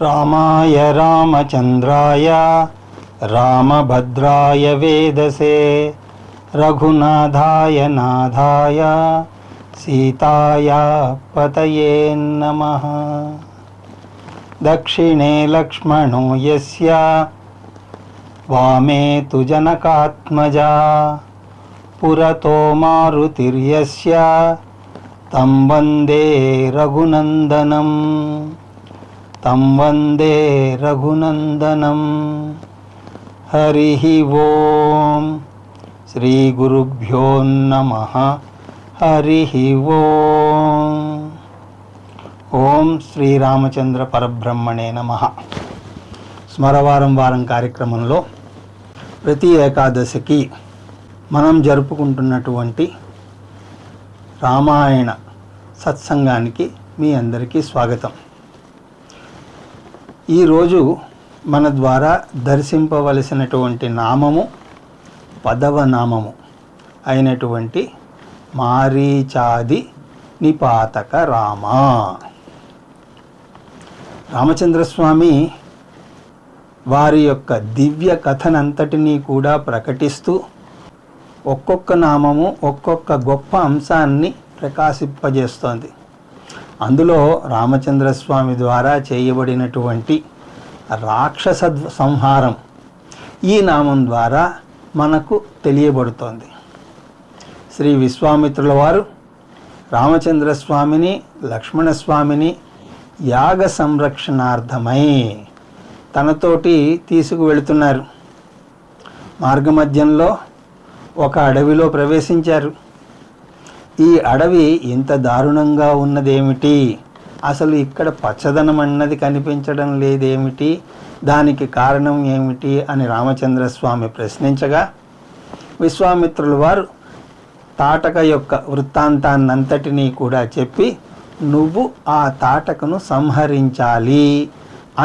రామాయ రామచంద్రాయ రామభద్రాయ వేదసే రఘునాథాయ నాథాయ సీతాయ పతయే నమః. దక్షిణే లక్ష్మణో యస్య వామే తు జనకాత్మజా పురతో మారుతిర్యస్య తం వందే రఘునందనం హరి ఓం శ్రీ గురుభ్యో నమః. హరి ఓం. ఓం శ్రీరామచంద్ర పరబ్రహ్మణే నమః. స్మరవారం వారం కార్యక్రమంలో ప్రతి ఏకాదశికి మనం జరుపుకుంటున్నటువంటి రామాయణ సత్సంగానికి మీ అందరికీ స్వాగతం. ఈరోజు మన ద్వారా దర్శింపవలసినటువంటి నామము పదవ నామము అయినటువంటి మారీచాది నిపాతక రామ. రామచంద్రస్వామి వారి యొక్క దివ్య కథనంతటినీ కూడా ప్రకటిస్తూ ఒక్కొక్క నామము ఒక్కొక్క గొప్ప అంశాన్ని ప్రకాశింపజేస్తోంది. అందులో రామచంద్రస్వామి ద్వారా చేయబడినటువంటి రాక్షస సంహారం ఈ నామం ద్వారా మనకు తెలియబడుతోంది. శ్రీ విశ్వామిత్రుల వారు రామచంద్రస్వామిని లక్ష్మణస్వామిని యాగ సంరక్షణార్థమై తనతోటి తీసుకువెళుతున్నారు. మార్గమధ్యంలో ఒక అడవిలో ప్రవేశించారు. ఈ అడవి ఇంత దారుణంగా ఉన్నదేమిటి, అసలు ఇక్కడ పచ్చదనం అన్నది కనిపించడం లేదేమిటి, దానికి కారణం ఏమిటి అని రామచంద్రస్వామి ప్రశ్నించగా విశ్వామిత్రుల వారు తాటక యొక్క వృత్తాంతాన్నంతటినీ కూడా చెప్పి నువ్వు ఆ తాటకను సంహరించాలి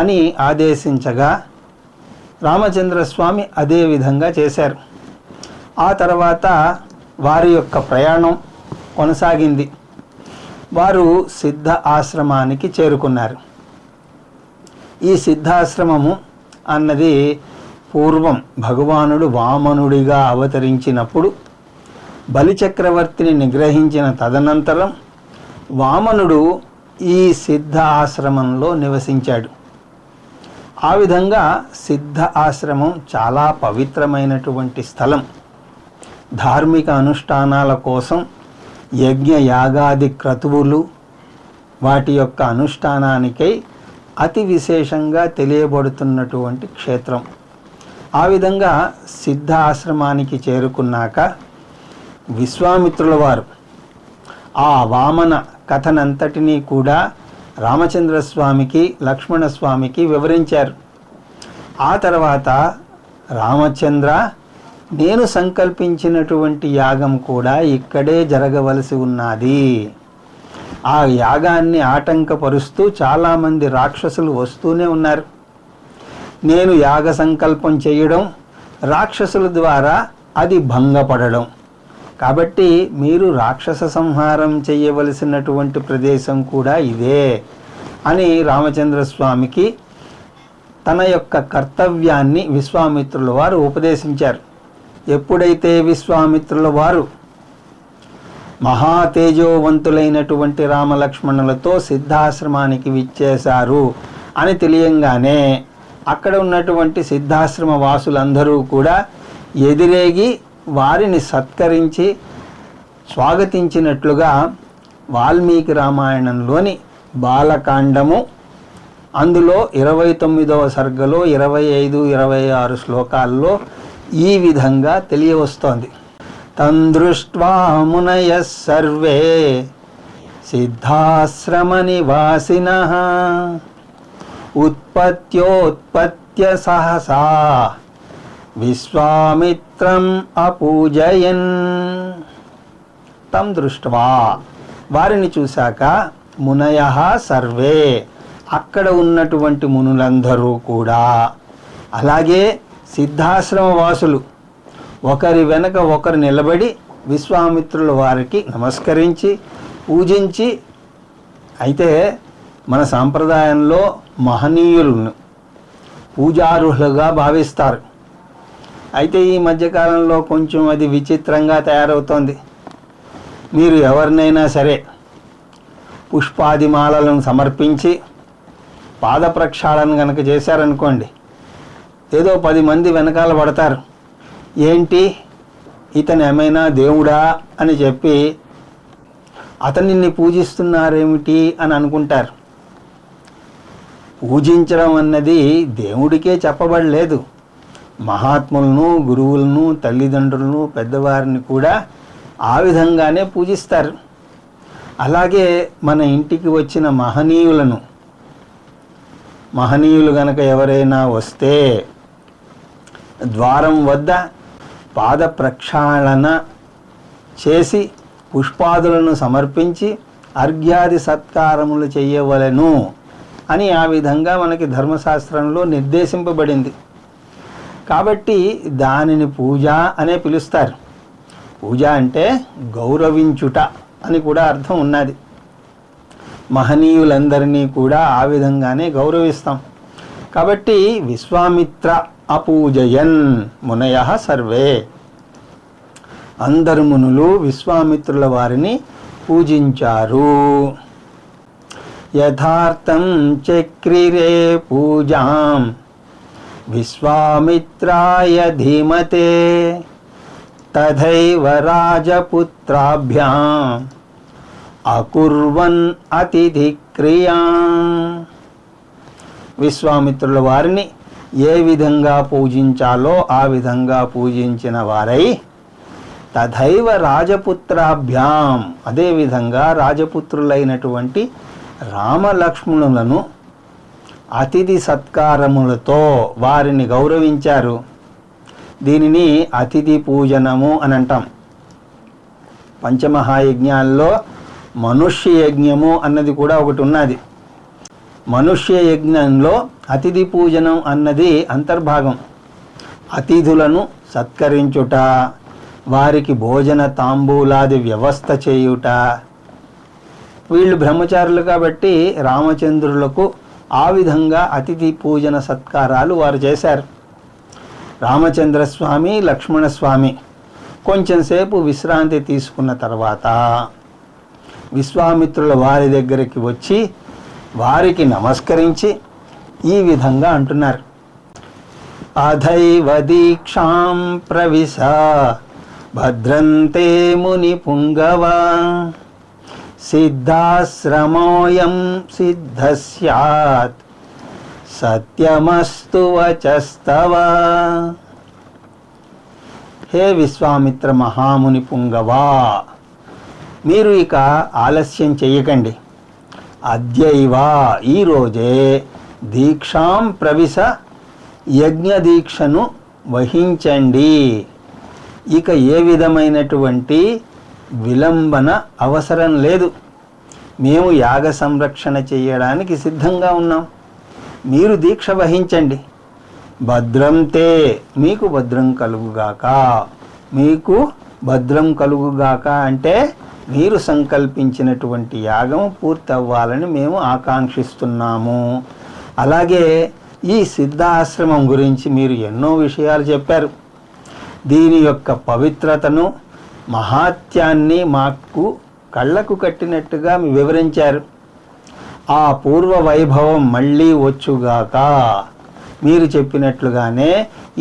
అని ఆదేశించగా రామచంద్రస్వామి అదే విధంగా చేశారు. ఆ తర్వాత వారి యొక్క ప్రయాణం కొనసాగింది. వారు సిద్ధ ఆశ్రమానికి చేరుకున్నారు. ఈ సిద్ధాశ్రమము అన్నది పూర్వం భగవానుడు వామనుడిగా అవతరించినప్పుడు బలిచక్రవర్తిని నిగ్రహించిన తదనంతరం వామనుడు ఈ సిద్ధ ఆశ్రమంలో నివసించాడు. ఆ విధంగా సిద్ధ ఆశ్రమం చాలా పవిత్రమైనటువంటి స్థలం. ధార్మిక అనుష్ఠానాల కోసం యజ్ఞ యాగాది క్రతువులు వాటి యొక్క అనుష్ఠానానికై అతి విశేషంగా తెలియబడుతున్నటువంటి క్షేత్రం. ఆ విధంగా సిద్ధ ఆశ్రమానికి చేరుకున్నాక విశ్వామిత్రుల వారు ఆ వామన కథనంతటినీ కూడా రామచంద్రస్వామికి లక్ష్మణస్వామికి వివరించారు. ఆ తర్వాత రామచంద్ర, నేను సంకల్పించినటువంటి యాగం కూడా ఇక్కడే జరగవలసి ఉన్నది. ఆ యాగాన్ని ఆటంకపరుస్తూ చాలామంది రాక్షసులు వస్తూనే ఉన్నారు. నేను యాగ సంకల్పం చేయడం, రాక్షసుల ద్వారా అది భంగపడడం, కాబట్టి మీరు రాక్షస సంహారం చేయవలసినటువంటి ప్రదేశం కూడా ఇదే అని రామచంద్రస్వామికి తన యొక్క కర్తవ్యాన్ని విశ్వామిత్రుల వారు ఉపదేశించారు. ఎప్పుడైతే విశ్వామిత్రుల వారు మహాతేజోవంతులైనటువంటి రామలక్ష్మణులతో సిద్ధాశ్రమానికి విచ్చేశారు అని తెలియంగానే అక్కడ ఉన్నటువంటి సిద్ధాశ్రమ వాసులందరూ కూడా ఎదిరేగి వారిని సత్కరించి స్వాగతించినట్లుగా వాల్మీకి రామాయణంలోని బాలకాండము అందులో 29వ సర్గలో 25, 26 శ్లోకాల్లో ఈ విధంగా తెలియవస్తోంది. తందృష్ట్వా మునయః సర్వే సిద్ధాశ్రమ నివాసినః ఉత్పత్యోత్పత్య సహసా విశ్వామిత్రం అపూజయన్. తం దృష్ట్వా, వారిని చూశాక, మునయః సర్వే, అక్కడ ఉన్నటువంటి మునులందరూ కూడా, అలాగే సిద్ధాశ్రమ వాసులు ఒకరి వెనక ఒకరు నిలబడి విశ్వామిత్రుల వారికి నమస్కరించి పూజించి, అయితే మన సాంప్రదాయంలో మహనీయులను పూజార్హులుగా భావిస్తారు. అయితే ఈ మధ్యకాలంలో కొంచెం అది విచిత్రంగా తయారవుతోంది. మీరు ఎవరినైనా సరే పుష్పాదిమాలను సమర్పించి పాద ప్రక్షాళన కనుక చేశారనుకోండి, ఏదో 10 మంది వెనకాల పడతారు. ఏంటి ఇతను ఏమైనా దేవుడా అని చెప్పి అతనిని పూజిస్తున్నారేమిటి అని అనుకుంటారు. పూజించడం అన్నది దేవుడికే చెప్పబడలేదు. మహాత్ములను, గురువులను, తల్లిదండ్రులను, పెద్దవారిని కూడా ఆ విధంగానే పూజిస్తారు. అలాగే మన ఇంటికి వచ్చిన మహనీయులు గనక ఎవరైనా వస్తే ద్వారం వద్ద పాద ప్రక్షాళన చేసి పుష్పాదులను సమర్పించి అర్ఘ్యాది సత్కారములు చేయవలెను అని ఆ విధంగా మనకి ధర్మశాస్త్రంలో నిర్దేశింపబడింది. కాబట్టి దానిని పూజ అనే పిలుస్తారు. పూజ అంటే గౌరవించుట అని కూడా అర్థం ఉన్నది. మహనీయులందరినీ కూడా ఆ విధంగానే గౌరవిస్తాం. కాబట్టి విశ్వామిత్ర అపూజయన్ మునయః సర్వే, అందరు మునులు విశ్వామిత్రుల వారిని పూజించారు. యథార్థం చక్రిరే పూజాం విశ్వామిత్రాయ ధీమతే తథైవ రాజపుత్రాభ్యాం అకుర్వన్ అతిథి క్రియా. విశ్వామిత్రుల వారిని ఏ విధంగా పూజించాలో ఆ విధంగా పూజించిన వారై తథైవ రాజపుత్రాభ్యాం, అదేవిధంగా రాజపుత్రులైనటువంటి రామలక్ష్మణులను అతిథి సత్కారములతో వారిని గౌరవించారు. దీనిని అతిథి పూజనము అని అంటాం. పంచమహాయజ్ఞాల్లో మనుష్య యజ్ఞము అన్నది కూడా ఒకటి ఉన్నది. మనుష్య యజ్ఞంలో అతిథి పూజనం అన్నది అంతర్భాగం. అతిథులను సత్కరించుట, వారికి భోజన తాంబూలాది వ్యవస్థ చేయుట. వీళ్ళు బ్రహ్మచారులు కాబట్టి రామచంద్రులకు ఆ విధంగా అతిథి పూజన సత్కారాలు వారు చేశారు. రామచంద్రస్వామి, లక్ష్మణస్వామి కొంచెంసేపు విశ్రాంతి తీసుకున్న తర్వాత విశ్వామిత్రుల వారి దగ్గరికి వచ్చి వారికి నమస్కరించి ఈ విధంగా అంటున్నారు. అధైవ దీక్షాం ప్రవిశ భద్రంతే ముని పుంగవ సిద్ధాశ్రమోయం సిద్ధ స్యాత్ సత్యమస్తు వచస్తవ. హే విశ్వామిత్ర మహాముని పుంగవా, మీరు ఇక ఆలస్యం చెయ్యకండి. అద్యైవ, ఈరోజే దీక్షాం ప్రవిశ, యజ్ఞ దీక్షను వహించండి. ఇక ఏ విధమైనటువంటి విలంబన అవసరం లేదు. మేము యాగ సంరక్షణ చేయడానికి సిద్ధంగా ఉన్నాం. మీరు దీక్ష వహించండి. భద్రంతే, మీకు భద్రం కలుగుగాక. మీకు భద్రం కలుగుగాక అంటే మీరు సంకల్పించినటువంటి యాగం పూర్తవ్వాలని మేము ఆకాంక్షిస్తున్నాము. అలాగే ఈ సిద్ధాశ్రమం గురించి మీరు ఎన్నో విషయాలు చెప్పారు. దీని యొక్క పవిత్రతను, మహాత్యాన్ని మాకు కళ్ళకు కట్టినట్టుగా వివరించారు. ఆ పూర్వ వైభవం మళ్ళీ వచ్చుగాక. మీరు చెప్పినట్లుగానే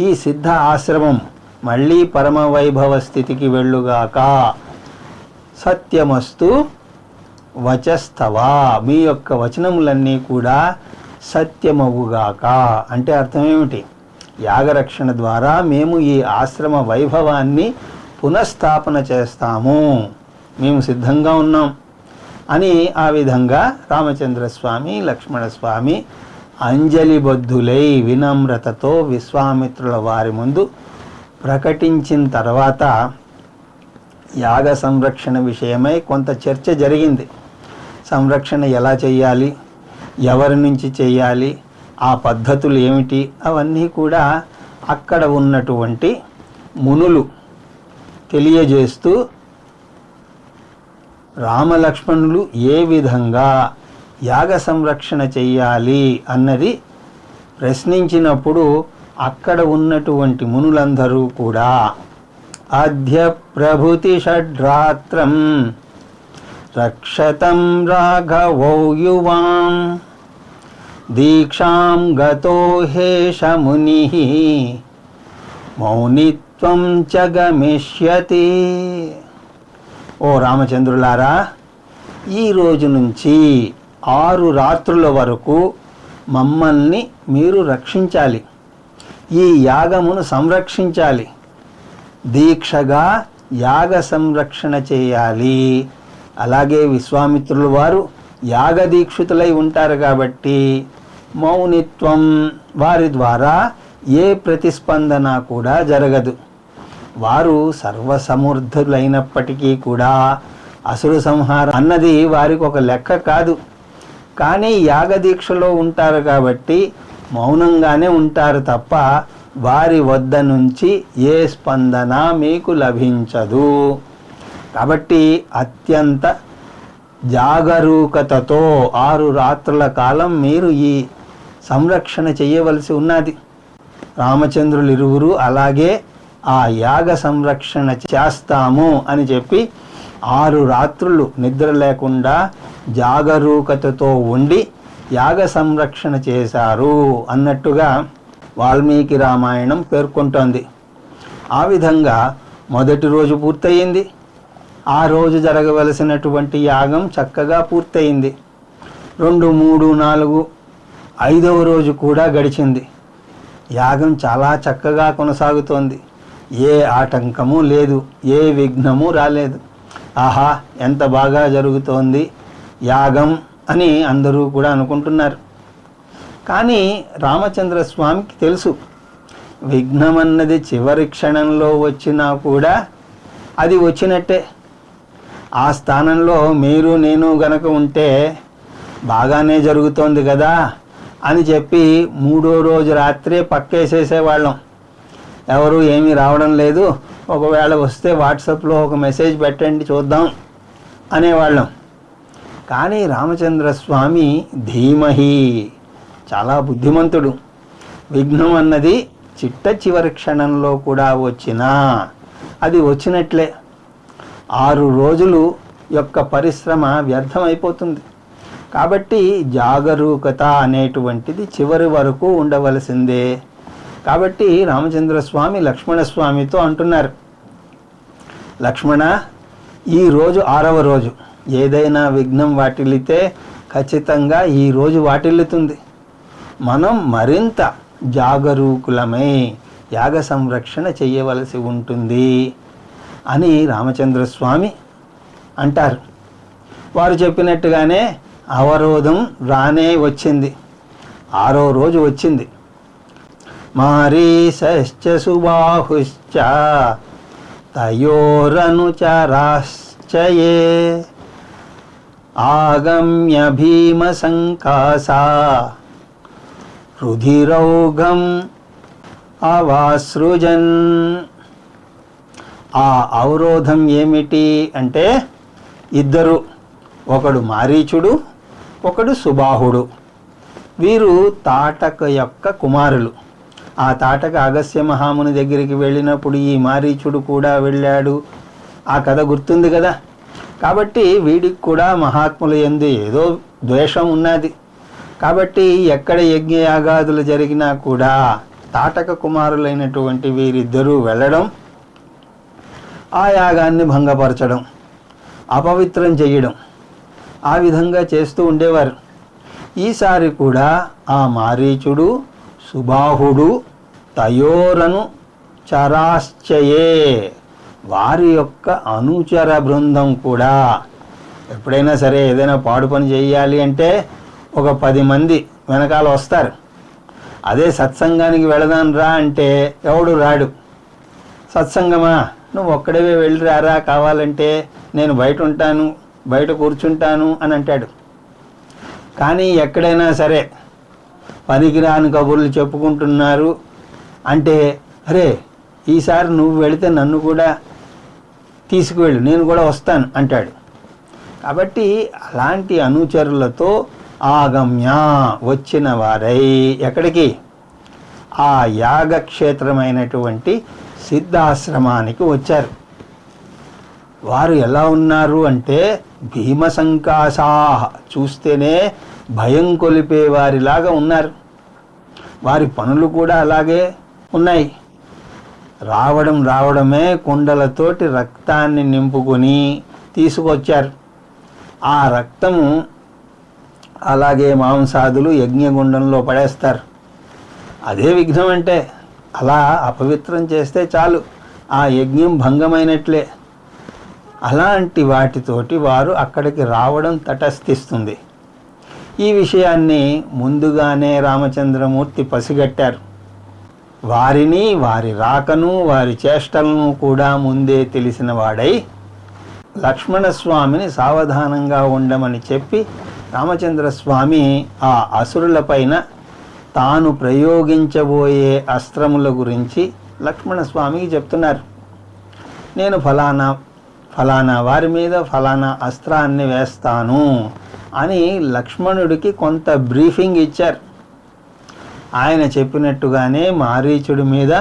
ఈ సిద్ధ ఆశ్రమం మళ్ళీ పరమ వైభవ స్థితికి వెళ్ళుగాక. సత్యమస్తు వచస్తవా, మీ యొక్క వచనములన్నీ కూడా సత్యమవుగాక. అంటే అర్థం ఏమిటి? యాగరక్షణ ద్వారా మేము ఈ ఆశ్రమ వైభవాన్ని పునఃస్థాపన చేస్తాము, మేము సిద్ధంగా ఉన్నాం అని ఆ విధంగా రామచంద్రస్వామి, లక్ష్మణస్వామి అంజలిబద్ధులై వినమ్రతతో విశ్వామిత్రుల వారి ముందు ప్రకటించిన తర్వాత యాగ సంరక్షణ విషయమై కొంత చర్చ జరిగింది. సంరక్షణ ఎలా చేయాలి, ఎవరి నుంచి చేయాలి, ఆ పద్ధతులు ఏమిటి, అవన్నీ కూడా అక్కడ ఉన్నటువంటి మునులు తెలియజేస్తూ రామలక్ష్మణులు ఏ విధంగా యాగ సంరక్షణ చెయ్యాలి అన్నది ప్రశ్నించినప్పుడు అక్కడ ఉన్నటువంటి మునులందరూ కూడా అద్య ప్రభృతి షడ్రాత్రం రక్షతం రాఘవో యువాం దీక్షాం గతో హేష ముని మౌనిత్వం చ గమిష్యతి. ఓ రామచంద్రులారా, ఈ రోజు నుంచి 6 రాత్రుల వరకు మమ్మల్ని మీరు రక్షించాలి, ఈ యాగమును సంరక్షించాలి, దీక్షగా యాగ సంరక్షణ చేయాలి. అలాగే విశ్వామిత్రుల వారు యాగదీక్షితులై ఉంటారు కాబట్టి మౌనిత్వం, వారి ద్వారా ఏ ప్రతిస్పందన కూడా జరగదు. వారు సర్వసమర్థులైనప్పటికీ కూడా అసురు సంహారం అన్నది వారికి ఒక లెక్క కాదు. కానీ యాగదీక్షలో ఉంటారు కాబట్టి మౌనంగానే ఉంటారు తప్ప వారి వద్ద నుంచి ఏ స్పందన మీకు లభించదు. కాబట్టి అత్యంత జాగరూకతతో 6 రాత్రుల కాలం మీరు ఈ సంరక్షణ చేయవలసి ఉన్నది. రామచంద్రులు ఇరువురు అలాగే ఆ యాగ సంరక్షణ చేస్తాము అని చెప్పి 6 రాత్రులు నిద్ర లేకుండా జాగరూకతతో ఉండి యాగ సంరక్షణ చేశారు అన్నట్టుగా వాల్మీకి రామాయణం పేర్కొంటోంది. ఆ విధంగా మొదటి రోజు పూర్తయింది. ఆ రోజు జరగవలసినటువంటి యాగం చక్కగా పూర్తయింది. 2, 3, 4, 5వ రోజు కూడా గడిచింది. యాగం చాలా చక్కగా కొనసాగుతోంది. ఏ ఆటంకము లేదు, ఏ విఘ్నము రాలేదు. ఆహా, ఎంత బాగా జరుగుతోంది యాగం అని అందరూ కూడా అనుకుంటున్నారు. కానీ రామచంద్ర స్వామికి తెలుసు, విఘ్నం అన్నది చివరి క్షణంలో వచ్చినా కూడా అది వచ్చినట్టే. ఆ స్థానంలో మీరు నేను గనక ఉంటే బాగానే జరుగుతోంది కదా అని చెప్పి 3వ రోజు రాత్రే పక్కేసేసేవాళ్ళం. ఎవరు ఏమీ రావడం లేదు, ఒకవేళ వస్తే వాట్సాప్లో ఒక మెసేజ్ పెట్టండి చూద్దాం అనేవాళ్ళం. కానీ రామచంద్ర స్వామి ధీమహి, చాలా బుద్ధిమంతుడు. విఘ్నం అన్నది చిట్ట చివరి క్షణంలో కూడా వచ్చినా అది వచ్చినట్లే. 6 రోజులు యొక్క పరిశ్రమ వ్యర్థమైపోతుంది. కాబట్టి జాగరూకత అనేటువంటిది చివరి వరకు ఉండవలసిందే. కాబట్టి రామచంద్ర స్వామి లక్ష్మణస్వామితో అంటున్నారు, లక్ష్మణ, ఈ రోజు 6వ రోజు ఏదైనా విఘ్నం వాటిల్లితే ఖచ్చితంగా ఈ రోజు వాటిల్లుతుంది. మనం మరింత జాగరూకులమై యాగ సంరక్షణ చేయవలసి ఉంటుంది అని రామచంద్ర స్వామి అంటారు. వారు చెప్పినట్టుగానే అవరోధం రానే వచ్చింది. 6వ రోజు వచ్చింది. మారీశ్చ సుబాహుశ్చ తయోరనుచరాశ్చయే ఆగమ్య భీమ సంకాసా రుధిరౌఘం అవాసృజన్. ఆ అవరోధం ఏమిటి అంటే ఇద్దరు, ఒకడు మారీచుడు, ఒకడు సుబాహుడు. వీరు తాటక యొక్క కుమారులు. ఆ తాటక అగస్త్య మహాముని దగ్గరికి వెళ్ళినప్పుడు ఈ మారీచుడు కూడా వెళ్ళాడు. ఆ కథ గుర్తుంది కదా. కాబట్టి వీడికి కూడా మహాత్ముల యందు ఏదో ద్వేషం ఉన్నది. కాబట్టి ఎక్కడ యజ్ఞయాగాదులు జరిగినా కూడా తాటక కుమారులైనటువంటి వీరిద్దరూ వెళ్ళడం, ఆ యాగాన్ని భంగపరచడం, అపవిత్రం చేయడం, ఆ విధంగా చేస్తూ ఉండేవారు. ఈసారి కూడా ఆ మారీచుడు, సుబాహుడు తయోరను చరాశ్చయే, వారి యొక్క అనుచర బృందం కూడా ఎప్పుడైనా సరే ఏదైనా పాడు పని చేయాలి అంటే ఒక 10 మంది వెనకాల వస్తారు. అదే సత్సంగానికి వెళదాం రా అంటే ఎవడు రాడు. సత్సంగమా, నువ్వు ఒక్కడవే వెళ్ళి రారా, కావాలంటే నేను బయట ఉంటాను, బయట కూర్చుంటాను అని అంటాడు. కానీ ఎక్కడైనా సరే పనికిరాని కబుర్లు చెప్పుకుంటున్నారు అంటే, అరే ఈసారి నువ్వు వెళితే నన్ను కూడా తీసుకువెళ్ళు, నేను కూడా వస్తాను అంటాడు. కాబట్టి అలాంటి అనుచరులతో ఆగమ్య వచ్చిన వారై ఎక్కడికి? ఆ యాగక్షేత్రమైనటువంటి సిద్ధాశ్రమానికి వచ్చారు. వారు ఎలా ఉన్నారు అంటే భీమసంకాశా, చూస్తేనే భయం కొలిపే వారిలాగా ఉన్నారు. వారి పనులు కూడా అలాగే ఉన్నాయి. రావడమే కుండలతోటి రక్తాన్ని నింపుకొని తీసుకొచ్చారు. ఆ రక్తము అలాగే మాంసాదులు యజ్ఞగుండంలో పడేస్తారు. అదే విఘ్నం అంటే. అలా అపవిత్రం చేస్తే చాలు, ఆ యజ్ఞం భంగమైనట్లే. అలాంటి వాటితోటి వారు అక్కడికి రావడం తటస్థిస్తుంది. ఈ విషయాన్ని ముందుగానే రామచంద్రమూర్తి పసిగట్టారు. వారిని, వారి రాకను, వారి చేష్టలను కూడా ముందే తెలిసిన వాడై లక్ష్మణస్వామిని సావధానంగా ఉండమని చెప్పి రామచంద్రస్వామి ఆ అసురులపైన తాను ప్రయోగించబోయే అస్త్రముల గురించి లక్ష్మణస్వామికి చెప్తున్నారు. నేను ఫలానా వారి మీద ఫలానా అస్త్రాన్ని వేస్తాను అని లక్ష్మణుడికి కొంత బ్రీఫింగ్ ఇచ్చారు. ఆయన చెప్పినట్టుగానే మారీచుడి మీద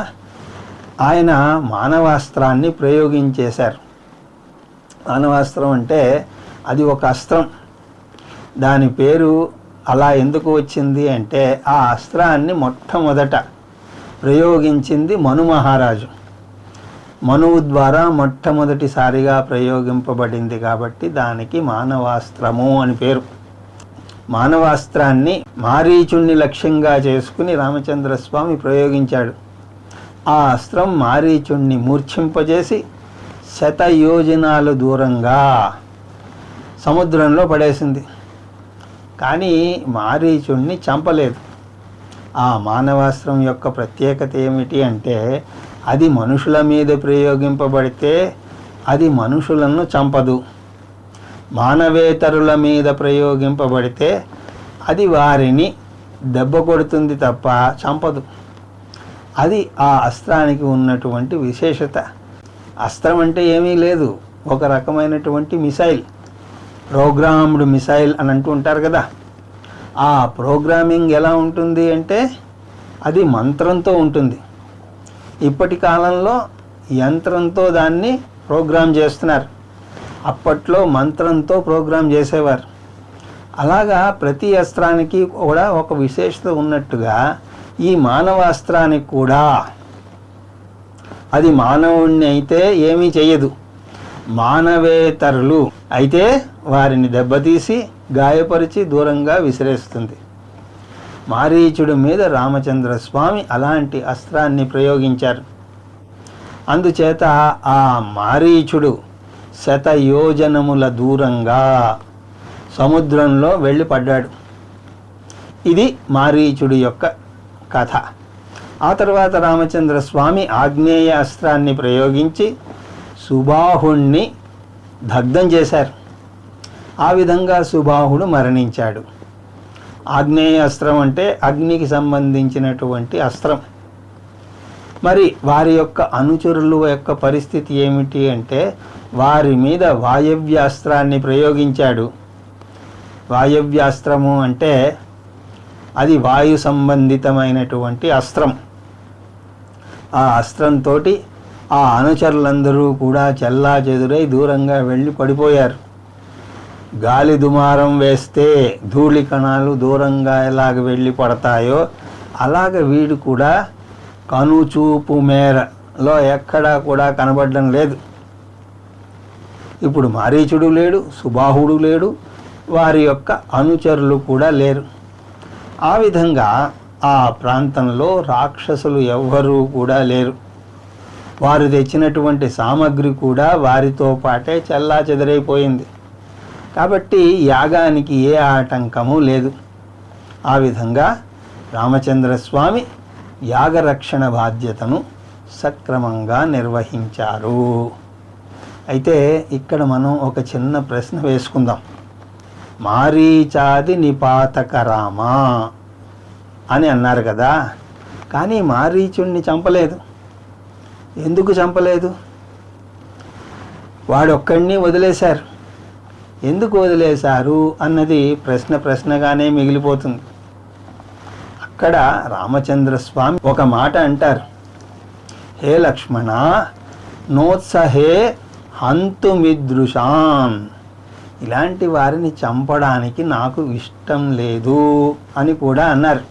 ఆయన మానవాస్త్రాన్ని ప్రయోగించేశారు. మానవాస్త్రం అంటే అది ఒక అస్త్రం. దాని పేరు అలా ఎందుకు వచ్చింది అంటే ఆ అస్త్రాన్ని మొట్టమొదట ప్రయోగించింది మను మహారాజు. మనువు ద్వారా మొట్టమొదటిసారిగా ప్రయోగింపబడింది కాబట్టి దానికి మానవాస్త్రము అని పేరు. మానవాస్త్రాన్ని మారీచుణ్ణి లక్ష్యంగా చేసుకుని రామచంద్రస్వామి ప్రయోగించాడు. ఆ అస్త్రం మారీచుణ్ణి మూర్ఛింపజేసి 100 యోజనాలు దూరంగా సముద్రంలో పడేసింది. కానీ మారీచుణ్ణి చంపలేదు. ఆ మానవాస్త్రం యొక్క ప్రత్యేకత ఏమిటి అంటే అది మనుషుల మీద ప్రయోగింపబడితే అది మనుషులను చంపదు. మానవేతరుల మీద ప్రయోగింపబడితే అది వారిని దెబ్బ కొడుతుంది తప్ప చంపదు. అది ఆ అస్త్రానికి ఉన్నటువంటి విశేషత. అస్త్రం అంటే ఏమీ లేదు, ఒక రకమైనటువంటి మిసైల్, ప్రోగ్రామ్డ్ మిసైల్ అని అంటూ ఉంటారు కదా. ఆ ప్రోగ్రామింగ్ ఎలా ఉంటుంది అంటే అది మంత్రంతో ఉంటుంది. ఇప్పటి కాలంలో యంత్రంతో దాన్ని ప్రోగ్రామ్ చేస్తున్నారు. అప్పట్లో మంత్రంతో ప్రోగ్రామ్ చేసేవారు. అలాగా ప్రతి అస్త్రానికి కూడా ఒక విశేషత ఉన్నట్టుగా ఈ మానవాస్త్రానికి కూడా అది మానవుణ్ణి అయితే ఏమీ చెయ్యదు, మానవేతరులు అయితే వారిని దెబ్బతీసి గాయపరిచి దూరంగా విసిరేస్తుంది. మారీచుడి మీద రామచంద్రస్వామి అలాంటి అస్త్రాన్ని ప్రయోగించారు. అందుచేత ఆ మారీచుడు 100 యోజనముల దూరంగా సముద్రంలో వెళ్ళి పడ్డాడు. ఇది మారీచుడి యొక్క కథ. ఆ తర్వాత రామచంద్రస్వామి ఆగ్నేయ అస్త్రాన్ని ప్రయోగించి సుబాహుణ్ణి దగ్ధం చేశారు. ఆ విధంగా సుబాహుడు మరణించాడు. ఆగ్నేయ అస్త్రం అంటే అగ్నికి సంబంధించినటువంటి అస్త్రం. మరి వారి యొక్క అనుచరుల యొక్క పరిస్థితి ఏమిటి అంటే వారి మీద వాయవ్యాస్త్రాన్ని ప్రయోగించాడు. వాయవ్యాస్త్రము అంటే అది వాయు సంబంధితమైనటువంటి అస్త్రం. ఆ అస్త్రంతో ఆ అనుచరులందరూ కూడా చెల్లాచెదురై దూరంగా వెళ్ళి పడిపోయారు. గాలి దుమారం వేస్తే ధూళి కణాలు దూరంగా ఎలాగ వెళ్ళి పడతాయో అలాగ వీడు కూడా కనుచూపు మేరలో ఎక్కడా కూడా కనబడడం లేదు. ఇప్పుడు మారీచుడు లేడు, సుబాహుడు లేడు, వారి యొక్క అనుచరులు కూడా లేరు. ఆ విధంగా ఆ ప్రాంతంలో రాక్షసులు ఎవ్వరూ కూడా లేరు. వారు తెచ్చినటువంటి సామగ్రి కూడా వారితో పాటే చెల్లాచెదరైపోయింది. కాబట్టి యాగానికి ఏ ఆటంకము లేదు. ఆ విధంగా రామచంద్రస్వామి యాగరక్షణ బాధ్యతను సక్రమంగా నిర్వహించారు. అయితే ఇక్కడ మనం ఒక చిన్న ప్రశ్న వేసుకుందాం. మారీచాది నిపాతక రామ అని అన్నారు కదా, కానీ మారీచుణ్ణి చంపలేదు. ఎందుకు చంపలేదు? వాడొక్కడిని వదిలేశారు. ఎందుకు వదిలేశారు అన్నది ప్రశ్నగానే మిగిలిపోతుంది. అక్కడ రామచంద్రస్వామి ఒక మాట అంటారు, హే లక్ష్మణ నోత్సహే హంతుమిదృశాన్, ఇలాంటి వారిని చంపడానికి నాకు ఇష్టం లేదు అని కూడా అన్నారు.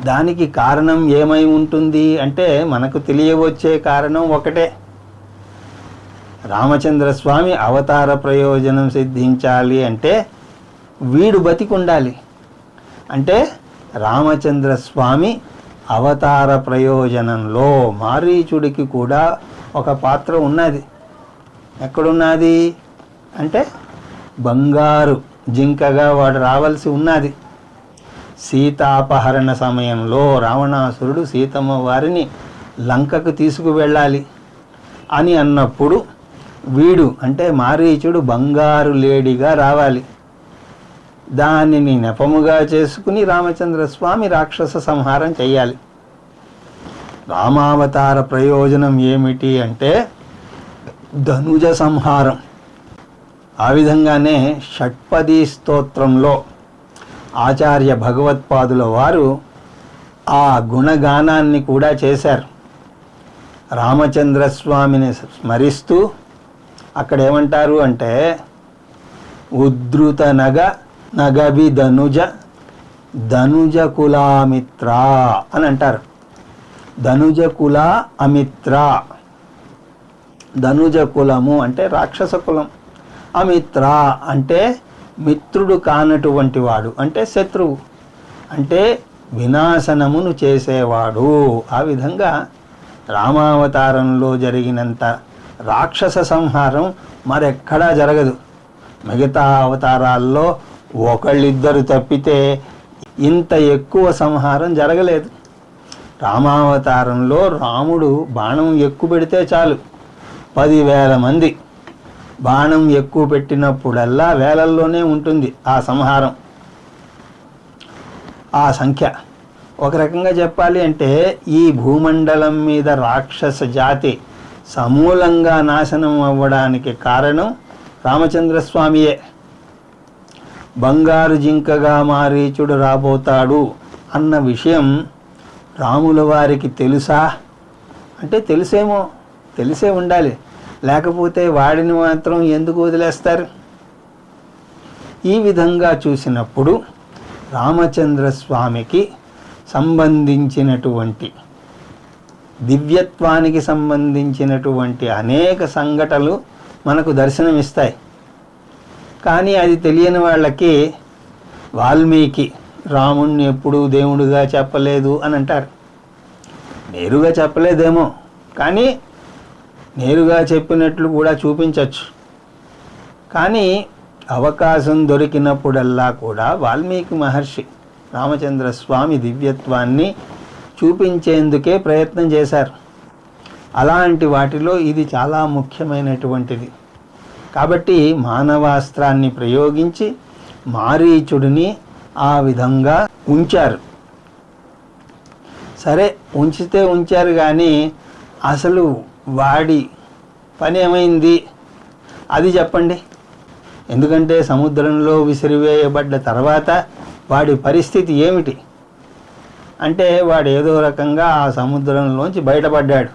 దానికి కారణం ఏమై ఉంటుంది అంటే మనకు తెలియవచ్చే కారణం ఒకటే, రామచంద్రస్వామి అవతార ప్రయోజనం సిద్ధించాలి అంటే వీడు బతికుండాలి. అంటే రామచంద్రస్వామి అవతార ప్రయోజనంలో మారీచుడికి కూడా ఒక పాత్ర ఉన్నది. ఎక్కడున్నది అంటే బంగారు జింకగా వాడు రావాల్సి ఉన్నది. సీతాపహరణ సమయంలో రావణాసురుడు సీతమ్మ వారిని లంకకు తీసుకువెళ్ళాలి అని అన్నప్పుడు వీడు అంటే మారీచుడు బంగారు లేడిగా రావాలి. దానిని నెపముగా చేసుకుని రామచంద్రస్వామి రాక్షస సంహారం చెయ్యాలి. రామావతార ప్రయోజనం ఏమిటి అంటే ధనుజ సంహారం. ఆ విధంగానే షట్పదీ స్తోత్రంలో ఆచార్య భగవత్పాదుల వారు ఆ గుణగానాన్ని కూడా చేశారు. రామచంద్రస్వామిని స్మరిస్తూ అక్కడ ఏమంటారు అంటే ఉద్ధృత నగభి ధనుజ కులామిత్ర అని అంటారు. ధనుజ కుల అమిత్ర, ధనుజ కులము అంటే రాక్షస కులం, అమిత్ర అంటే మిత్రుడు కానటువంటి వాడు అంటే శత్రువు, అంటే వినాశనమును చేసేవాడు. ఆ విధంగా రామావతారంలో జరిగినంత రాక్షస సంహారం మరెక్కడా జరగదు. మిగతా అవతారాల్లో ఒకళ్ళిద్దరు తప్పితే ఇంత ఎక్కువ సంహారం జరగలేదు. రామావతారంలో రాముడు బాణం ఎక్కువ పెడితే చాలు 10,000 మంది, బాణం ఎక్కువ పెట్టినప్పుడల్లా వేలల్లోనే ఉంటుంది ఆ సంహారం, ఆ సంఖ్య. ఒక రకంగా చెప్పాలి అంటే ఈ భూమండలం మీద రాక్షస జాతి సమూలంగా నాశనం అవ్వడానికి కారణం రామచంద్రస్వామియే. బంగారు జింకగా మారీచుడు రాబోతాడు అన్న విషయం రాముల వారికి తెలుసా అంటే తెలుసేమో, తెలిసే ఉండాలి, లేకపోతే వాడిని మాత్రం ఎందుకు వదిలేస్తారు? ఈ విధంగా చూసినప్పుడు రామచంద్రస్వామికి సంబంధించినటువంటి దివ్యత్వానికి సంబంధించినటువంటి అనేక సంఘటనలు మనకు దర్శనమిస్తాయి. కానీ అది తెలియని వాళ్ళకి వాల్మీకి రాముణ్ణి ఎప్పుడూ దేవుడిగా చెప్పలేదు అని అంటారు. నేరుగా చెప్పలేదేమో, కానీ నేరుగా చెప్పినట్లు కూడా చూపించవచ్చు. కానీ అవకాశం దొరికినప్పుడల్లా కూడా వాల్మీకి మహర్షి రామచంద్రస్వామి దివ్యత్వాన్ని చూపించేందుకే ప్రయత్నం చేశారు. అలాంటి వాటిలో ఇది చాలా ముఖ్యమైనటువంటిది. కాబట్టి మానవాస్త్రాన్ని ప్రయోగించి మారీచుడిని ఆ విధంగా ఉంచారు. సరే, ఉంచితే ఉంచారు, కానీ అసలు వాడి పని ఏమైంది అది చెప్పండి. ఎందుకంటే సముద్రంలో విసిరివేయబడ్డ తర్వాత వాడి పరిస్థితి ఏమిటి అంటే వాడు ఏదో రకంగా ఆ సముద్రంలోంచి బయటపడ్డాడు,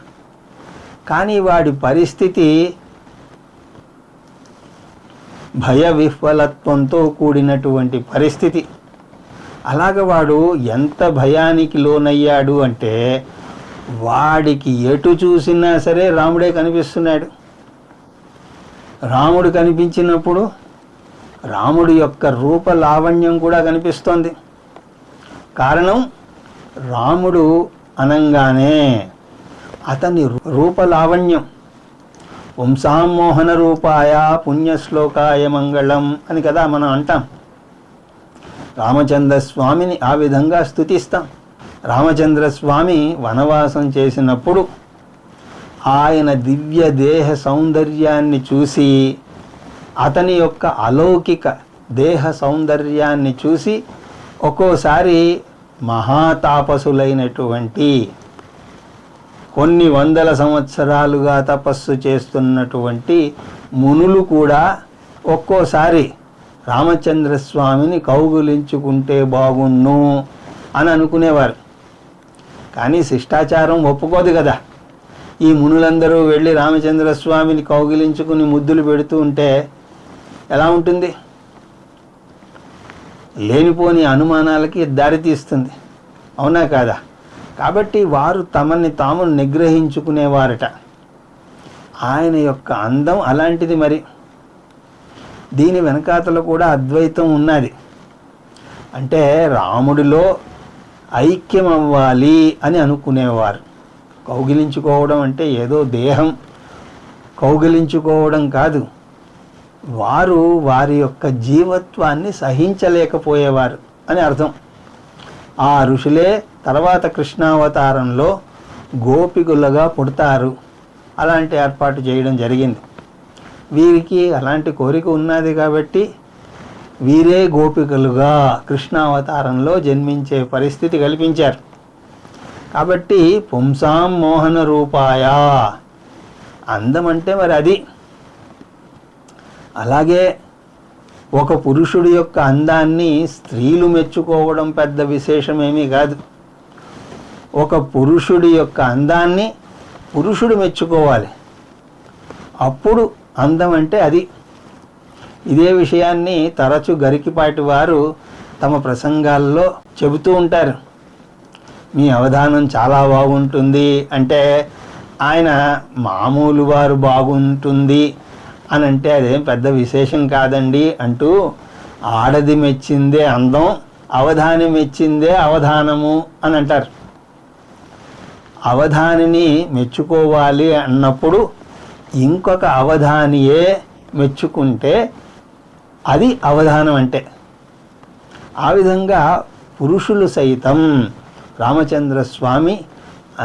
కానీ వాడి పరిస్థితి భయ విహ్వలత్వంతో కూడినటువంటి పరిస్థితి. అలాగ వాడు ఎంత భయానికి లోనయ్యాడు అంటే వాడికి ఎటు చూసినా సరే రాముడే కనిపిస్తున్నాడు. రాముడు కనిపించినప్పుడు రాముడి యొక్క రూప లావణ్యం కూడా కనిపిస్తోంది. కారణం రాముడు అనంగానే అతని రూపలావణ్యం వంశామోహన రూపాయ పుణ్యశ్లోకాయ మంగళం అని కదా మనం అంటాం. రామచంద్రస్వామిని ఆ విధంగా స్తుతిస్తాం. రామచంద్రస్వామి వనవాసం చేసినప్పుడు ఆయన దివ్య దేహ సౌందర్యాన్ని చూసి, అతని యొక్క అలౌకిక దేహ సౌందర్యాన్ని చూసి ఒక్కోసారి మహాతాపసులైనటువంటి కొన్ని వందల సంవత్సరాలుగా తపస్సు చేస్తున్నటువంటి మునులు కూడా ఒక్కోసారి రామచంద్రస్వామిని కౌగులించుకుంటే బాగున్ను అని అనుకునేవారు. కానీ శిష్టాచారం ఒప్పుకోదు కదా. ఈ మునులందరూ వెళ్ళి రామచంద్రస్వామిని కౌగిలించుకుని ముద్దులు పెడుతూ ఉంటే ఎలా ఉంటుంది? లేనిపోని అనుమానాలకి దారితీస్తుంది, అవునా కాదా? కాబట్టి వారు తమని తాము నిగ్రహించుకునేవారట. ఆయన యొక్క అందం అలాంటిది. మరి దీని వెనకాతల కూడా అద్వైతం ఉన్నది. అంటే రాముడిలో ఐక్యం అవ్వాలి అని అనుకునేవారు. కౌగిలించుకోవడం అంటే ఏదో దేహం కౌగిలించుకోవడం కాదు. వారు వారి యొక్క జీవత్వాన్ని సహించలేకపోయేవారు అని అర్థం. ఆ ఋషులే తర్వాత కృష్ణావతారంలో గోపికులుగా పుడతారు. అలాంటి ఏర్పాటు చేయడం జరిగింది. వీరికి అలాంటి కోరిక ఉన్నది కాబట్టి వీరే గోపికలుగా కృష్ణావతారంలో జన్మించే పరిస్థితి కల్పించారు. కాబట్టి పుంసాం మోహన రూపాయ, అందం అంటే మరి అది. అలాగే ఒక పురుషుడి యొక్క అందాన్ని స్త్రీలు మెచ్చుకోవడం పెద్ద విశేషమేమీ కాదు. ఒక పురుషుడి యొక్క అందాన్ని పురుషుడు మెచ్చుకోవాలి, అప్పుడు అందం అంటే అది. ఇదే విషయాన్ని తరచు గరికిపాటి వారు తమ ప్రసంగాల్లో చెబుతూ ఉంటారు. మీ అవధానం చాలా బాగుంటుంది అంటే ఆయన మామూలు వారు బాగుంటుంది అని అంటే అదేం పెద్ద విశేషం కాదండి అంటూ, ఆడది మెచ్చిందే అందం, అవధాని మెచ్చిందే అవధానము అని అంటారు. అవధానిని మెచ్చుకోవాలి అన్నప్పుడు ఇంకొక అవధానియే మెచ్చుకుంటే అది అవధానం అంటే. ఆ విధంగా పురుషులు సైతం రామచంద్రస్వామి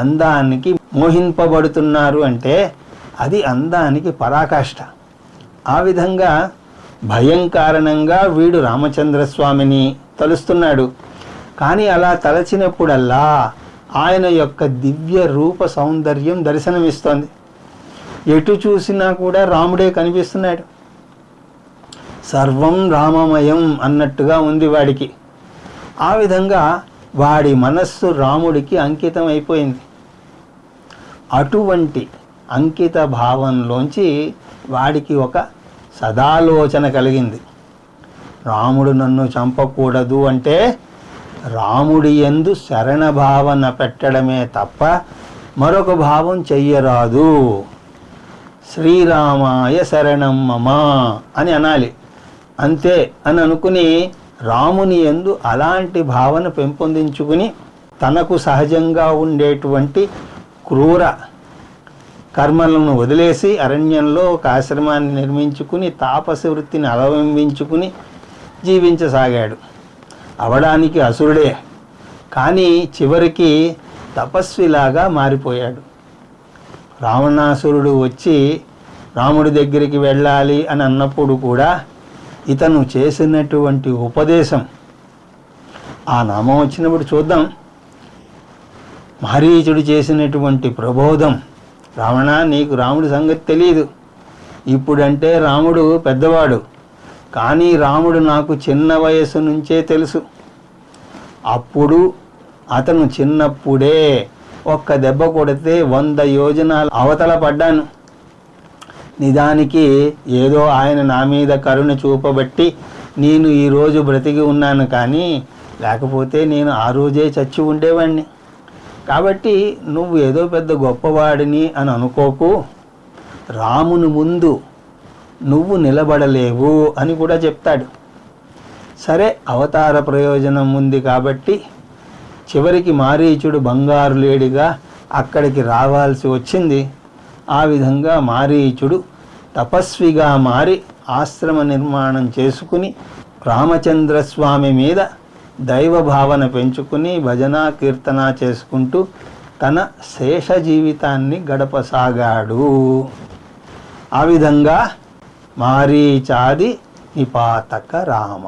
అందానికి మోహింపబడుతున్నారు అంటే అది అందానికి పరాకాష్ఠ. ఆ విధంగా భయం కారణంగా వీడు రామచంద్రస్వామిని తలుస్తున్నాడు. కానీ అలా తలచినప్పుడల్లా ఆయన యొక్క దివ్య రూప సౌందర్యం దర్శనమిస్తోంది. ఎటు చూసినా కూడా రాముడే కనిపిస్తున్నాడు. సర్వం రామమయం అన్నట్టుగా ఉంది వాడికి. ఆ విధంగా వాడి మనస్సు రాముడికి అంకితం అయిపోయింది. అటువంటి అంకిత భావంలోంచి వాడికి ఒక సదాలోచన కలిగింది. రాముడు నన్ను చంపకూడదు అంటే రాముడి యందు శరణ భావన పెట్టడమే తప్ప మరొక భావం చెయ్యరాదు. శ్రీరామాయ శరణం మమ అని అనాలి. అంతే అని అనుకుని రాముని యందు అలాంటి భావన పెంపొందించుకుని తనకు సహజంగా ఉండేటువంటి క్రూర కర్మలను వదిలేసి అరణ్యంలో ఒక ఆశ్రమాన్ని నిర్మించుకుని తాపస వృత్తిని అవలంబించుకుని జీవించసాగాడు. అవడానికి అసురుడే, కానీ చివరికి తపస్విలాగా మారిపోయాడు. రావణాసురుడు వచ్చి రాముడి దగ్గరికి వెళ్ళాలి అని అన్నప్పుడు కూడా ఇతను చేసినటువంటి ఉపదేశం, ఆ నామం వచ్చినప్పుడు చూద్దాం, మారీచుడు చేసినటువంటి ప్రబోధం, రావణ నీకు రాముడి సంగతి తెలియదు, ఇప్పుడంటే రాముడు పెద్దవాడు, కానీ రాముడు నాకు చిన్న వయసు నుంచే తెలుసు. అప్పుడు అతను చిన్నప్పుడే ఒక్క దెబ్బ కొడితే 100 యోజనాలు అవతల పడ్డాను. నిజానికి ఏదో ఆయన నా మీద కరుణ చూపబట్టి నేను ఈరోజు బ్రతికి ఉన్నాను, కానీ లేకపోతే నేను ఆ రోజే చచ్చి ఉండేవాడిని. కాబట్టి నువ్వు ఏదో పెద్ద గొప్పవాడిని అని అనుకోకు, రాముని ముందు నువ్వు నిలబడలేవు అని కూడా చెప్తాడు. సరే, అవతార ప్రయోజనం ఉంది కాబట్టి చివరికి మారీచుడు బంగారు లేడిగా అక్కడికి రావాల్సి వచ్చింది. ఆ విధంగా మారీచుడు తపస్విగా మారి ఆశ్రమ నిర్మాణం చేసుకుని రామచంద్రస్వామి మీద దైవ భావన పెంచుకుని భజన కీర్తన చేసుకుంటూ తన శేష జీవితాన్ని గడపసాగాడు. ఆ విధంగా మారీచాది నిపాతక రామ.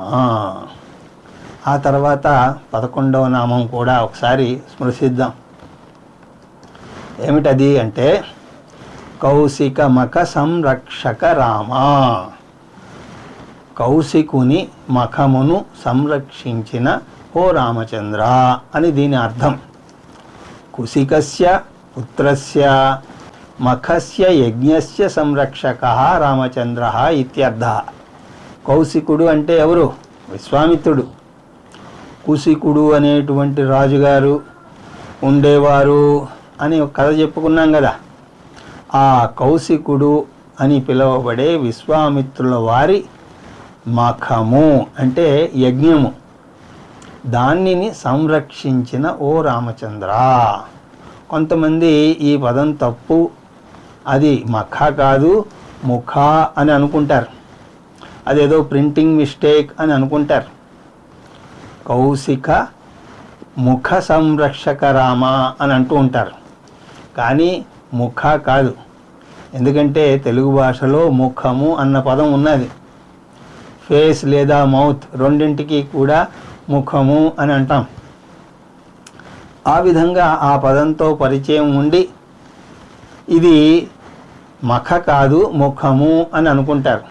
ఆ తర్వాత 11వ నామం కూడా ఒకసారి స్మృశిద్దాం. ఏమిటది అంటే కౌశిక మఖ సంరక్షక రామ. కౌశికుని మఖమును సంరక్షించిన ఓ రామచంద్ర అని దీని అర్థం. కుశికస్య పుత్రస్య మఖస్య యజ్ఞస్య సంరక్షకః రామచంద్రః ఇత్యర్థః. కౌశికుడు అంటే ఎవరు? విశ్వామిత్రుడు. కుశికుడు అనేటువంటి రాజుగారు ఉండేవారు అని ఒక కథ చెప్పుకున్నాం కదా. ఆ కౌశికుడు అని పిలువబడే విశ్వామిత్రుల వారి మఖము అంటే యజ్ఞము, దానిని సంరక్షించిన ఓ రామచంద్ర. కొంతమంది ఈ పదం తప్పు, అది మఖ కాదు ముఖ అని అనుకుంటారు. అదేదో ప్రింటింగ్ మిస్టేక్ అని అనుకుంటారు. కౌశిక ముఖ సంరక్షక రామ అని అంటూ ఉంటారు, కానీ ముఖ కాదు. ఎందుకంటే తెలుగు భాషలో ముఖము అన్న పదం ఉన్నది. ఫేస్ లేదా మౌత్ రెండింటికి కూడా ముఖము అని అంటాం. ఆ విధంగా ఆ పదంతో పరిచయం ఉండి ఇది మఖ కాదు ముఖము అని అనుకుంటారు.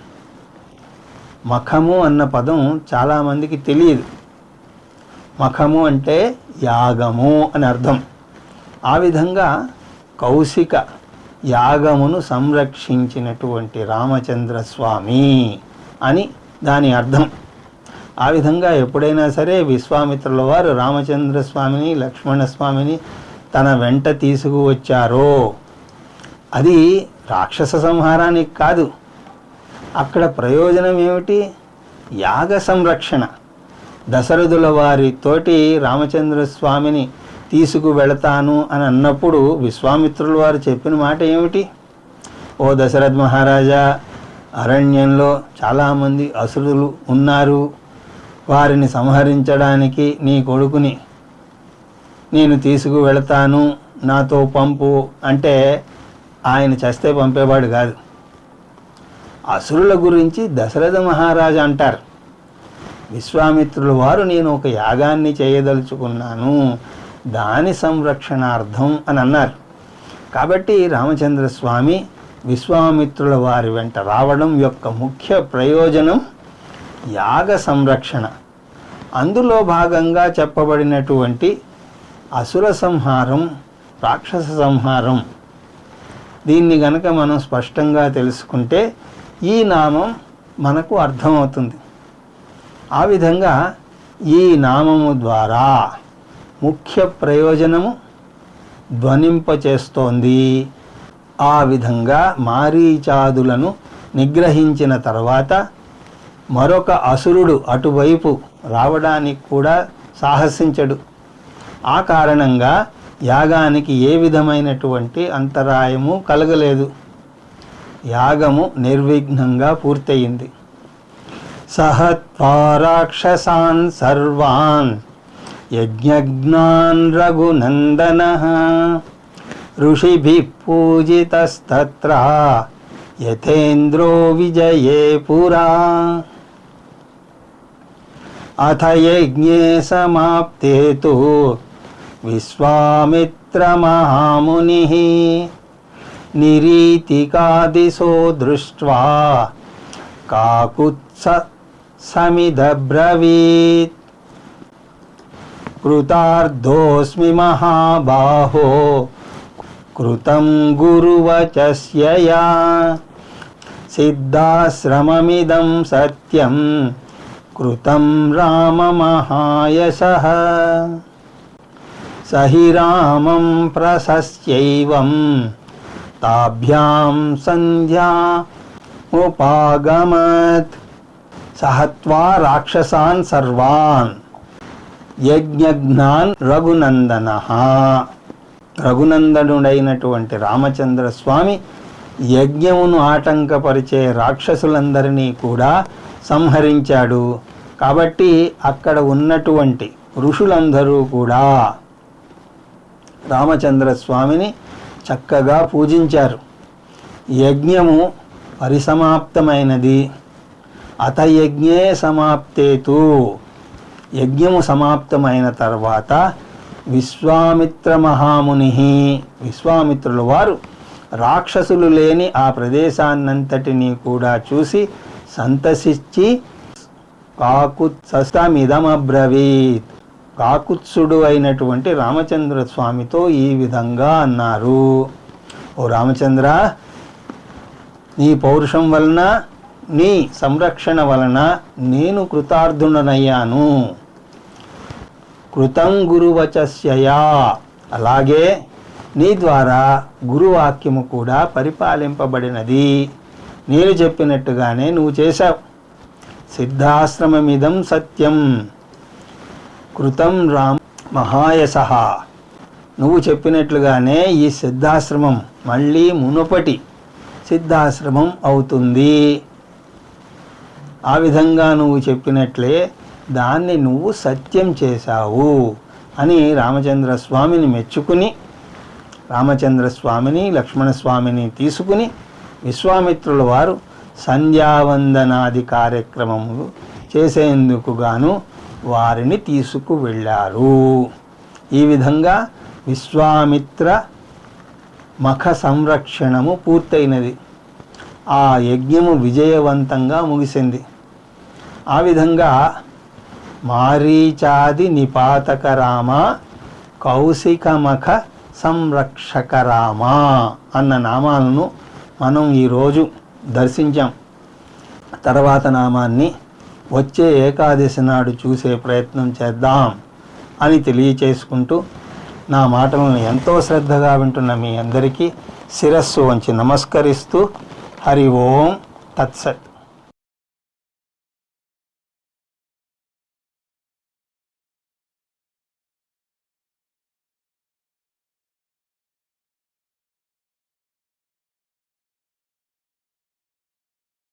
మఖము అన్న పదం చాలామందికి తెలియదు. మఖము అంటే యాగము అని అర్థం. ఆ విధంగా కౌశిక యాగమును సంరక్షించినటువంటి రామచంద్ర స్వామి అని దాని అర్థం. ఆ విధంగా ఎప్పుడైనా సరే విశ్వామిత్రుల వారు రామచంద్ర స్వామిని లక్ష్మణస్వామిని తన వెంట తీసుకువచ్చారో అది రాక్షస సంహారానికి కాదు. అక్కడ ప్రయోజనం ఏమిటి? యాగ సంరక్షణ. దశరథుల వారితోటి రామచంద్ర స్వామిని తీసుకువెళతాను అని అన్నప్పుడు విశ్వామిత్రుల వారు చెప్పిన మాట ఏమిటి? ఓ దశరథ్ మహారాజా, అరణ్యంలో చాలామంది అసురులు ఉన్నారు, వారిని సంహరించడానికి నీ కొడుకుని నేను తీసుకువెళతాను, నాతో పంపు అంటే ఆయన చస్తే పంపేవాడు కాదు. అసురుల గురించి దశరథ మహారాజు అంటారు. విశ్వామిత్రుల వారు నేను ఒక యాగాన్ని చేయదలుచుకున్నాను, దాని సంరక్షణార్థం అని అన్నారు. కాబట్టి రామచంద్ర స్వామి విశ్వామిత్రుల వారి వెంట రావడం యొక్క ముఖ్య ప్రయోజనం యాగ సంరక్షణ. అందులో భాగంగా చెప్పబడినటువంటి అసుర సంహారం, రాక్షస సంహారం, దీన్ని గనక మనం స్పష్టంగా తెలుసుకుంటే ఈ నామం మనకు అర్థమవుతుంది. ఆ విధంగా ఈ నామము ద్వారా ముఖ్య ప్రయోజనము ధ్వనింపచేస్తోంది. ఆ విధంగా మారీచాదులను నిగ్రహించిన తర్వాత మరొక అసురుడు అటువైపు రావడానికి కూడా సాహసించడు. ఆ కారణంగా యాగానికి ఏ విధమైనటువంటి అంతరాయము కలగలేదు. యాగము నిర్విఘ్నంగా పూర్తయింది. సహత్వా రాక్షసాన్ సర్వాన్ యజ్ఞజ్ఞాన్ రఘునందనః ఋషిభిః పూజితస్తత్ర యథేంద్రో విజయే పురా. అథ యజ్ఞే సమాప్తే తు విశ్వామిత్రమహామునిః నిరీతికాదిశో దృష్ట్వా కాకుత్స సమిదబ్రవీత్. కృతార్థోస్మి మహాబాహో కృతం గురువచస్యయా సిద్ధాశ్రమమిదం సత్యం కృతం రామమహాయశః. సహి రామం ప్రశస్యైవం తాభ్యాం సంధ్యా ఉపాగమత్. సహత్వా రాక్షసాన్ సర్వాన్ యజ్ఞజ్ఞాన్ రఘునందనః. రఘునందనుడైనటువంటి రామచంద్ర స్వామి యజ్ఞమును ఆటంకపరిచే రాక్షసులందరినీ కూడా సంహరించాడు. కాబట్టి అక్కడ ఉన్నటువంటి ఋషులందరూ కూడా రామచంద్ర స్వామిని చక్కగా పూజించారు. యజ్ఞము పరిసమాప్తమైనది. అత యజ్ఞే సమాప్తేతు. యజ్ఞము సమాప్తమైన తర్వాత విశ్వామిత్ర మహాముని, విశ్వామిత్రుల వారు రాక్షసులు లేని ఆ ప్రదేశాన్నంతటినీ కూడా చూసి సంతసించి కాకుత్సమిదమబ్రవీత్. కాకుత్సుడు అయినటువంటి రామచంద్ర స్వామితో ఈ విధంగా అన్నారు, ఓ రామచంద్ర, నీ పౌరుషం వలన, నీ సంరక్షణ వలన నేను కృతార్థుడనయ్యాను. కృతం గురువచస్యయా, అలాగే నీ ద్వారా గురువాక్యము కూడా పరిపాలింపబడినది. నేను చెప్పినట్టుగానే నువ్వు చేశావు. సిద్ధాశ్రమమిదం సత్యం కృతం రామ్ మహాయసః. నువ్వు చెప్పినట్లుగానే ఈ సిద్ధాశ్రమం మళ్ళీ మునుపటి సిద్ధాశ్రమం అవుతుంది. ఆ విధంగా నువ్వు చెప్పినట్లే దాన్ని నువ్వు సత్యం చేశావు అని రామచంద్ర స్వామిని మెచ్చుకుని, రామచంద్ర స్వామిని లక్ష్మణస్వామిని తీసుకుని విశ్వామిత్రుల వారు సంధ్యావందనాది కార్యక్రమములు చేసేందుకు గాను వారిని తీసుకువెళ్ళారు. ఈ విధంగా విశ్వామిత్ర మఖ సంరక్షణము పూర్తయినది. ఆ యజ్ఞము విజయవంతంగా ముగిసింది. ఆ విధంగా మారీచాది నిపాతక రామ, కౌశికమఖ సంరక్షక రామ అన్న నామాలను మనం ఈరోజు దర్శించాం. తర్వాత నామాన్ని వచ్చే ఏకాదశి నాడు చూసే ప్రయత్నం చేద్దాం అని తెలియచేసుకుంటూ, నా మాటలను ఎంతో శ్రద్ధగా వింటున్న మీ అందరికీ శిరస్సు వంచి నమస్కరిస్తూ, హరి ఓం తత్సత్.